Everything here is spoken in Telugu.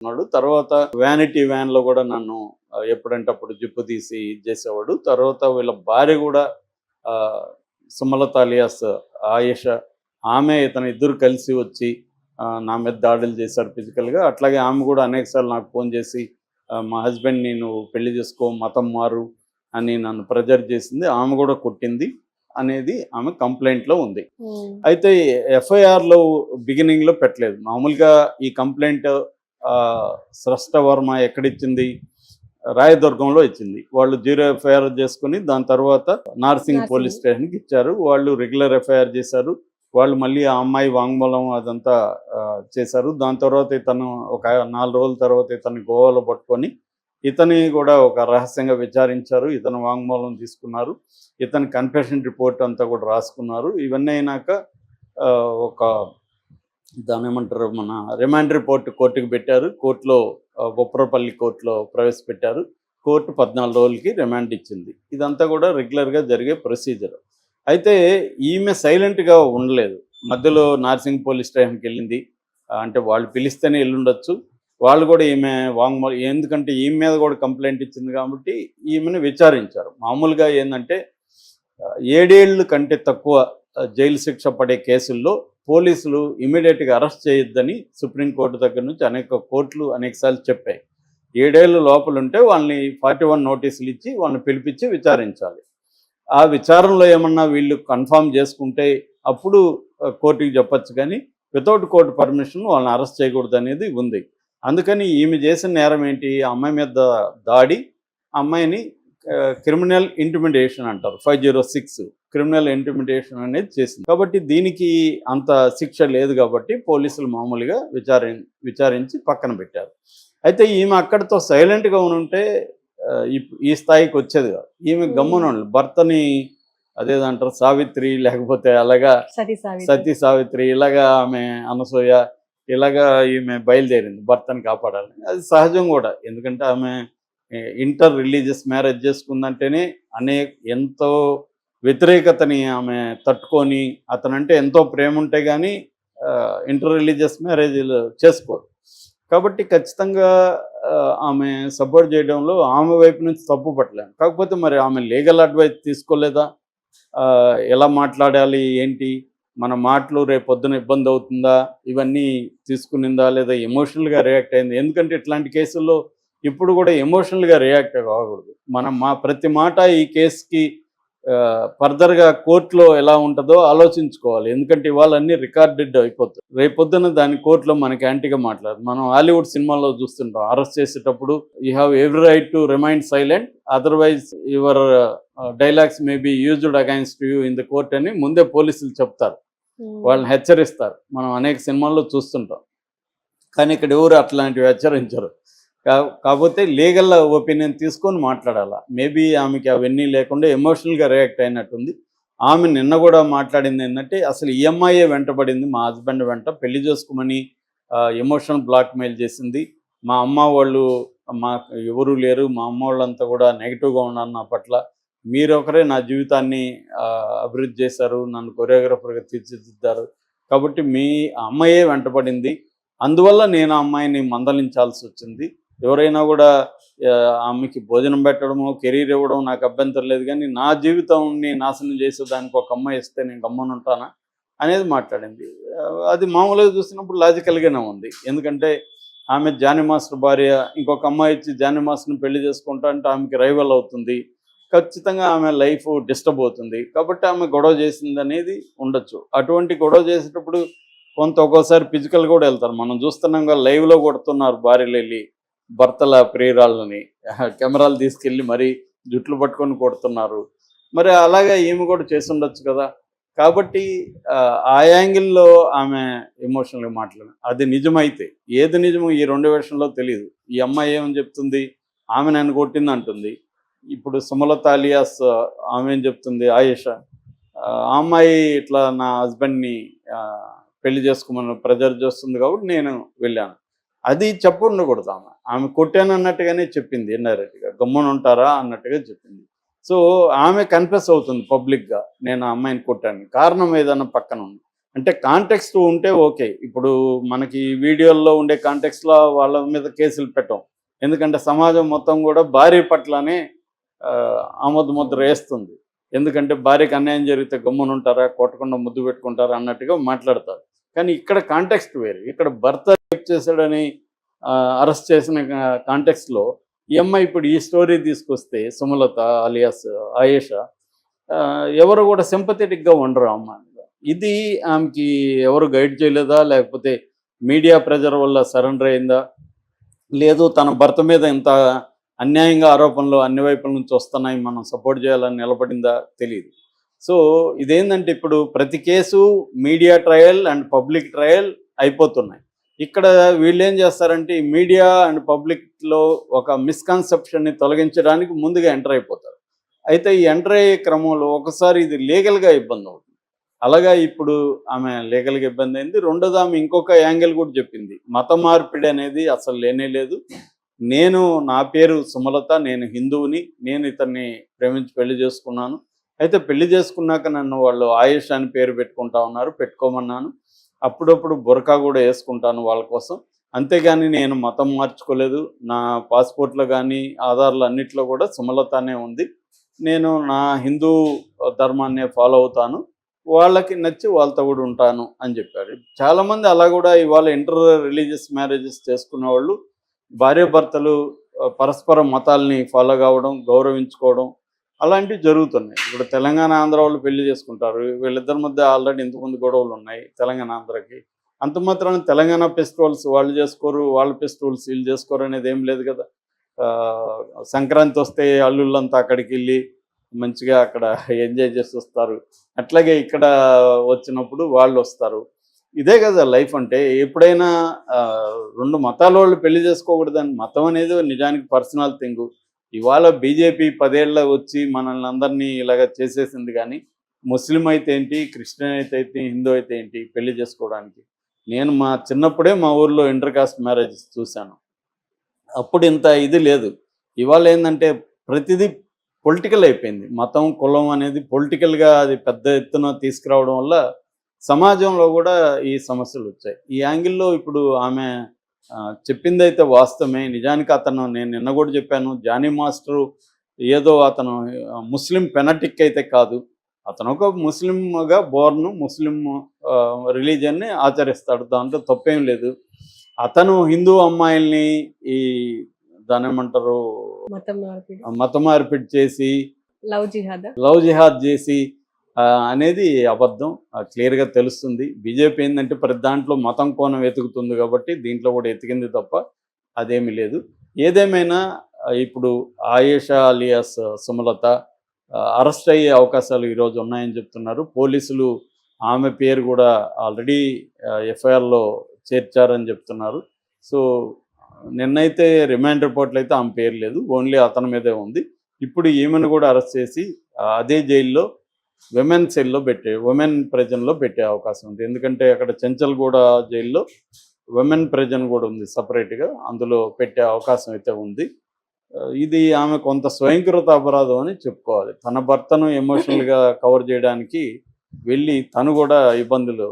ఉన్నాడు. తర్వాత వ్యానిటీ వ్యాన్‌లో గూడా నన్ను ఎప్పుడంటే అప్పుడు జిప్పు తీసి ఇది జేసేవాడు. తర్వాత వీళ్ళ భార్య గూడా ఆహ్, సుమలత అలియాస్ ఆయేషా, ఆమె, ఇతను ఇద్దరు కలిసి వచ్చి నా మీద దాడులు చేశారు ఫిజికల్‌గా. అట్లాగే ఆమె గూడా అనేక సార్లు నాకు ఫోను జేసి మా హస్బెండ్‌ని నువ్వు పెళ్లి జేసుకో, మతం మారు అని నన్ను ప్రెజర్ చేసింది. ఆమె గూడా కొట్టింది అనేది ఆమె కంప్లెయింట్‌లో ఉంది. హ్మ్. అయితే ఎఫ్ఐఆర్‌లో బిగినింగ్‌లో పెట్టలేదు. మామూలుగా ఈ కంప్లెయింట్ స్రష్ట వర్మ ఎక్కడిచ్చింది? రాయదుర్గంలో ఇచ్చింది. వాళ్ళు జీరో ఎఫ్ఐఆర్ చేసుకొని దాని తర్వాత నార్సింగ్ పోలీస్ నార్సింగ్. స్టేషన్‌కి ఇచ్చారు. వాళ్ళు రెగ్యులర్ ఎఫ్ఐఆర్ చేశారు. వాళ్ళు మళ్ళీ ఆ అమ్మాయి వాంగ్మూలం అదంతా చేశారు. దాని తర్వాత ఇతను ఒక 4 రోజుల తర్వాత ఇతన్ని గోవాలో పట్టుకొని ఇతని కూడా ఒక రహస్యంగా విచారించారు. ఇతని వాంగ్మూలం తీసుకున్నారు. ఇతని కన్ఫెషన్ రిపోర్ట్ అంతా కూడా రాసుకున్నారు. ఇవన్నీ అయినాక ఒక దాన్నేమంటారు, మన రిమాండ్ రిపోర్ట్ కోర్టుకి పెట్టారు. కోర్టులో బొప్రపల్లి కోర్టులో ప్రవేశపెట్టారు. కోర్టు 14 రోజులకి రిమాండ్ ఇచ్చింది. ఇదంతా కూడా రెగ్యులర్‌గా జరిగే ప్రొసీజర్. అయితే ఈమె సైలెంట్‌గా ఉండలేదు. మధ్యలో నార్సింగ్ పోలీస్ స్టేషన్‌కెళ్ళింది. అంటే వాళ్ళు పిలిస్తేనే ఎళ్ళుండొచ్చు. వాళ్ళు కూడా ఈమె ఎందుకంటే ఈమె మీద కూడా కంప్లెయింట్ ఇచ్చింది కాబట్టి ఈమెను విచారించారు. మామూలుగా ఏందంటే 7 ఏళ్ళు కంటే తక్కువ జైలు శిక్ష పడే కేసుల్లో పోలీసులు ఇమ్మీడియట్‌గా అరెస్ట్ చేయొద్దని సుప్రీంకోర్టు దగ్గర నుంచి అనేక కోర్టులు అనేకసార్లు చెప్పాయి. 7 ఏళ్ల లోపలుంటే వాళ్ళని 41 నోటీసులు ఇచ్చి వాళ్ళని పిలిపించి విచారించాలి. ఆ విచారణలో ఏమన్నా వీళ్ళు కన్ఫర్మ్ చేసుకుంటే అప్పుడు కోర్టుకి చెప్పొచ్చు కానీ వితౌట్ కోర్ట్ పర్మిషన్ వాళ్ళని అరెస్ట్ చేయకూడదనేది ఉంది. అందుకని ఈమె చేసిన నేరం ఏంటి? ఆ అమ్మాయి మీద దాడి, ఆ అమ్మాయిని క్రిమినల్ ఇంటిమిడేషన్ అంటారు 506 క్రిమినల్ ఇంటిమిడేషన్ అనేది చేసింది. కాబట్టి దీనికి అంత శిక్ష లేదు కాబట్టి పోలీసులు మామూలుగా విచారించి పక్కన పెట్టారు. అయితే ఈమె అక్కడితో సైలెంట్‌గా ఉంటే ఈ స్థాయికి వచ్చేది కాదు. ఈమె గమ్మున భర్తని అదేదంటారు సావిత్రి, లేకపోతే అలాగా సతీ సావిత్రి, ఇలాగా ఆమె అనసూయ, ఇలాగా ఈమె బయలుదేరింది భర్తని కాపాడాలని. అది సహజం కూడా. ఎందుకంటే ఆమె ఇంటర్ రిలీజియస్ మ్యారేజ్ చేసుకుందంటేనే ఎంతో వ్యతిరేకతని ఆమె తట్టుకొని, అతనంటే ఎంతో ప్రేమ ఉంటే కానీ ఇంటర్ రిలీజియస్ మ్యారేజ్‌లు చేసుకోరు. కాబట్టి ఖచ్చితంగా ఆమె సపోర్ట్ చేయడంలో ఆమె వైపు నుంచి తప్పు పట్టలేము. కాకపోతే మరి ఆమె లీగల్ అడ్వైస్ తీసుకోలేదా? ఎలా మాట్లాడాలి ఏంటి? మన మాటలు రేపొద్దున ఇబ్బంది అవుతుందా? ఇవన్నీ తీసుకునిందా? లేదా ఎమోషనల్‌గా రియాక్ట్ అయింది? ఎందుకంటే ఇట్లాంటి కేసుల్లో ఇప్పుడు కూడా ఎమోషనల్‌గా రియాక్ట్ కాకూడదు. మనం ప్రతి మాట ఈ కేస్‌కి ఫర్దర్‌గా కోర్టులో ఎలా ఉంటుందో ఆలోచించుకోవాలి. ఎందుకంటే ఇవాళ అన్నీ రికార్డెడ్ అయిపోతాయి. రేపొద్దున దాన్ని కోర్టులో మనకి యాంటీగా మాట్లాడదు. మనం హాలీవుడ్ సినిమాల్లో చూస్తుంటాం. అరెస్ట్ చేసేటప్పుడు you have every right to remain silent, otherwise your dialogues may be used against you in the court అని ముందే పోలీసులు చెప్తారు. వాళ్ళని హెచ్చరిస్తారు. మనం అనేక సినిమాల్లో చూస్తుంటాం. కానీ ఇక్కడ ఎవరు అట్లాంటివి హెచ్చరించరు. కాకపోతే లీగల్ ఒపీనియన్ తీసుకొని మాట్లాడాలా. మేబీ ఆమెకి అవన్నీ లేకుండా ఎమోషనల్‌గా రియాక్ట్ అయినట్టుంది. ఆమె నిన్న కూడా మాట్లాడింది ఏంటంటే, అసలు ఈ అమ్మాయే వెంటబడింది మా హస్బెండ్ వెంట, పెళ్లి చేసుకోమని ఎమోషనల్ బ్లాక్‌మెయిల్ చేసింది. మా అమ్మ వాళ్ళు మాకు ఎవరూ లేరు. మా అమ్మ వాళ్ళంతా కూడా నెగెటివ్‌గా ఉన్నారు నా పట్ల. మీరొకరే నా జీవితాన్ని అభివృద్ధి చేశారు. నన్ను కొరియోగ్రాఫర్‌గా తీర్చిదిద్దారు. కాబట్టి మీ అమ్మాయే వెంటబడింది. అందువల్ల నేను ఆ అమ్మాయిని మందలించాల్సి వచ్చింది. ఎవరైనా కూడా ఆమెకి భోజనం పెట్టడమో, కెరీర్ ఇవ్వడం నాకు అభ్యంతరం లేదు. కానీ నా జీవితాన్ని నాశనం చేసేదానికి ఒక అమ్మాయి ఇస్తే నేను గమ్మునుంటానా అనేది మాట్లాడింది. అది మామూలుగా చూసినప్పుడు లాజికల్‌గానే ఉంది. ఎందుకంటే ఆమె జానీ మాస్టర్ భార్య. ఇంకొక అమ్మాయి వచ్చి జానీ మాస్టర్‌ని పెళ్లి చేసుకుంటా అంటే ఆమెకి రైవల్ అవుతుంది. ఖచ్చితంగా ఆమె లైఫ్ డిస్టర్బ్ అవుతుంది. కాబట్టి ఆమె గొడవ చేసిందనేది ఉండొచ్చు. అటువంటి గొడవ చేసేటప్పుడు ఒక్కోసారి ఫిజికల్ కూడా వెళ్తారు. మనం చూస్తున్నాం కదా, లైవ్‌లో కొడుతున్నారు భార్యలెళ్ళి భర్తల ప్రియురాళ్ళని. కెమెరాలు తీసుకెళ్ళి మరీ జుట్లు పట్టుకొని కొడుతున్నారు. మరి అలాగే ఈమె కూడా చేసుండొచ్చు కదా! కాబట్టి ఆ యాంగిల్‌లో ఆమె ఎమోషనల్‌గా మాట్లాడింది. అది నిజమైతే, ఏది నిజమో ఈ 2 విషయంలో తెలీదు. ఈ అమ్మాయి ఏమని చెప్తుంది? ఆమె నన్ను కొట్టిందంటుంది. ఇప్పుడు సుమలత అలియాస్ ఆమె ఏం చెప్తుంది? ఆయేషా. ఆ అమ్మాయి ఇట్లా నా హస్బెండ్‌ని పెళ్లి చేసుకోమని ప్రెజర్ చేస్తుంది కాబట్టి నేను వెళ్ళాను. అది ఉండకూడదు ఆమె. ఆమె కొట్టానన్నట్టుగానే చెప్పింది ఇండైరెక్ట్‌గా. గమ్మునుంటారా అన్నట్టుగా చెప్పింది. సో, ఆమె కన్ఫెస్ అవుతుంది పబ్లిక్‌గా. నేను ఆ అమ్మాయిని కొట్టాను. కారణం ఏదన్నా పక్కన ఉంది. అంటే కాంటెక్స్ట్ ఉంటే ఓకే. ఇప్పుడు మనకి వీడియోల్లో ఉండే కాంటెక్స్‌లో వాళ్ళ మీద కేసులు పెట్టం. ఎందుకంటే సమాజం మొత్తం కూడా భార్య పట్లనే ఆమోద ముద్ర వేస్తుంది. ఎందుకంటే భార్యకి అన్యాయం జరిగితే గమ్మునుంటారా, కొట్టకుండా ముద్దు పెట్టుకుంటారా అన్నట్టుగా మాట్లాడతారు. కానీ ఇక్కడ కాంటెక్స్ట్ వేరు. ఇక్కడ భర్త రేప్ చేశాడని అరెస్ట్ చేసిన కాంటెక్స్ట్‌లో ఈ అమ్మాయి ఇప్పుడు ఈ స్టోరీ తీసుకొస్తే సుమలత అలియాస్ ఆయేషా ఎవరు కూడా సింపథెటిక్‌గా ఉండరు ఆ అమ్మాయి మీద. ఇది ఆమెకి ఎవరు గైడ్ చేయలేదా? లేకపోతే మీడియా ప్రెజర్ వల్ల సరెండర్ అయిందా? లేదు తన భర్త మీద ఇంత అన్యాయంగా ఆరోపణలు అన్ని వైపుల నుంచి వస్తున్నాయి, మనం సపోర్ట్ చేయాలని నిలబడిందా తెలీదు. సో ఇదేంటంటే ఇప్పుడు ప్రతి case media trial and public trial అయిపోతున్నాయి. ఇక్కడ వీళ్ళు ఏం చేస్తారంటే ఈ మీడియా అండ్ పబ్లిక్లో ఒక మిస్కన్సెప్షన్ని తొలగించడానికి ముందుగా ఎంటర్ అయిపోతారు. అయితే ఈ ఎంటర్ అయ్యే క్రమంలో ఒకసారి ఇది లీగల్గా ఇబ్బంది అవుతుంది. అలాగా ఇప్పుడు ఆమె లీగల్గా ఇబ్బంది అయింది. రెండోది ఆమె ఇంకొక యాంగిల్ కూడా చెప్పింది. మత మార్పిడి అనేది అసలు లేనే లేదు. నా పేరు సుమలత, నేను హిందువుని, నేను ఇతన్ని ప్రేమించి పెళ్లి చేసుకున్నాను. అయితే పెళ్లి చేసుకున్నాక నన్ను వాళ్ళు ఆయేషా అని పేరు పెట్టుకుంటా ఉన్నారు, పెట్టుకోమన్నాను. అప్పుడప్పుడు బురకా కూడా వేసుకుంటాను వాళ్ళ కోసం. అంతేగాని నేను మతం మార్చుకోలేదు. నా పాస్పోర్ట్లో కానీ ఆధార్లు అన్నిట్లో కూడా సుమలత అనే ఉంది. నేను నా హిందూ ధర్మాన్నే ఫాలో అవుతాను. వాళ్ళకి నచ్చి వాళ్ళతో కూడా ఉంటాను అని చెప్పాడు. చాలామంది అలా కూడా ఇవాళ ఇంటర్ రిలీజియస్ మ్యారేజెస్ చేసుకున్న వాళ్ళు భార్యాభర్తలు పరస్పర మతాల్ని ఫాలో కావడం, గౌరవించుకోవడం అలాంటివి జరుగుతున్నాయి. ఇప్పుడు తెలంగాణ ఆంధ్ర వాళ్ళు పెళ్లి చేసుకుంటారు. వీళ్ళిద్దరి మధ్య ఆల్రెడీ ఇంతకుముందు గొడవలు ఉన్నాయి తెలంగాణ ఆంధ్రకి. అంత మాత్రాన తెలంగాణ ఫెస్టివల్స్ వాళ్ళు చేసుకోరు, వాళ్ళ ఫెస్టివల్స్ వీళ్ళు చేసుకోరు అనేది ఏం లేదు కదా. సంక్రాంతి వస్తే అల్లుళ్ళంతా అక్కడికి వెళ్ళి మంచిగా అక్కడ ఎంజాయ్ చేసి వస్తారు. అట్లాగే ఇక్కడ వచ్చినప్పుడు వాళ్ళు వస్తారు. ఇదే కదా లైఫ్ అంటే. ఎప్పుడైనా రెండు మతాల వాళ్ళు పెళ్లి చేసుకోకూడదని, మతం అనేది నిజానికి పర్సనల్ థింగ్. ఇవాళ బీజేపీ 10 ఏళ్ళ వచ్చి మనల్ని అందరినీ ఇలాగ చేసేసింది. కానీ ముస్లిం అయితే ఏంటి, క్రిస్టియన్ అయితే ఏంటి, హిందూ అయితే ఏంటి పెళ్లి చేసుకోవడానికి. నేను మా చిన్నప్పుడే మా ఊర్లో ఇంటర్ కాస్ట్ మ్యారేజెస్ చూశాను. అప్పుడు ఇంత ఇది లేదు. ఇవాళ ఏంటంటే ప్రతిదీ పొలిటికల్ అయిపోయింది. మతం, కులం అనేది పొలిటికల్గా అది పెద్ద ఎత్తున తీసుకురావడం వల్ల సమాజంలో కూడా ఈ సమస్యలు వచ్చాయి. ఈ యాంగిల్లో ఇప్పుడు ఆమె చెప్పిందైతే వాస్తవమే. నిజానికి అతను, నేను నిన్న కూడా చెప్పాను, జానీ మాస్టరు ఏదో అతను ముస్లిం ఫెనటిక్ అయితే కాదు. అతను ఒక ముస్లింగా బోర్న్, ముస్లిం రిలీజియన్ని ఆచరిస్తాడు. దాంట్లో తప్పేం లేదు. అతను హిందూ అమ్మాయిల్ని ఈ దానేమంటారు మత మార్పిడి చేసి లవ్ జిహాద్ చేసి అనేది అబద్ధం. క్లియర్గా తెలుస్తుంది. బీజేపీ ఏంటంటే ప్రతి దాంట్లో మతం కోణం వెతుకుతుంది కాబట్టి దీంట్లో కూడా ఎతికింది తప్ప అదేమీ లేదు. ఏదేమైనా ఇప్పుడు ఆయేషా అలియాస్ సుమలత అరెస్ట్ అయ్యే అవకాశాలు ఈరోజు ఉన్నాయని చెప్తున్నారు. పోలీసులు ఆమె పేరు కూడా ఆల్రెడీ ఎఫ్ఐఆర్లో చేర్చారని చెప్తున్నారు. సో నిన్నైతే రిమాండ్ రిపోర్ట్లు అయితే ఆమె పేరు లేదు, ఓన్లీ అతని మీదే ఉంది. ఇప్పుడు ఈమెను కూడా అరెస్ట్ చేసి అదే జైల్లో ఉమెన్ ప్రిజన్లో పెట్టే అవకాశం ఉంది. ఎందుకంటే అక్కడ చెంచల్గూడ జైల్లో ఉమెన్ ప్రిజన్ కూడా ఉంది సపరేట్గా, అందులో పెట్టే అవకాశం అయితే ఉంది. ఇది ఆమె కొంత స్వయంకృత అపరాధం అని చెప్పుకోవాలి. తన భర్తను ఎమోషనల్గా కవర్ చేయడానికి వెళ్ళి తను కూడా ఇబ్బందులు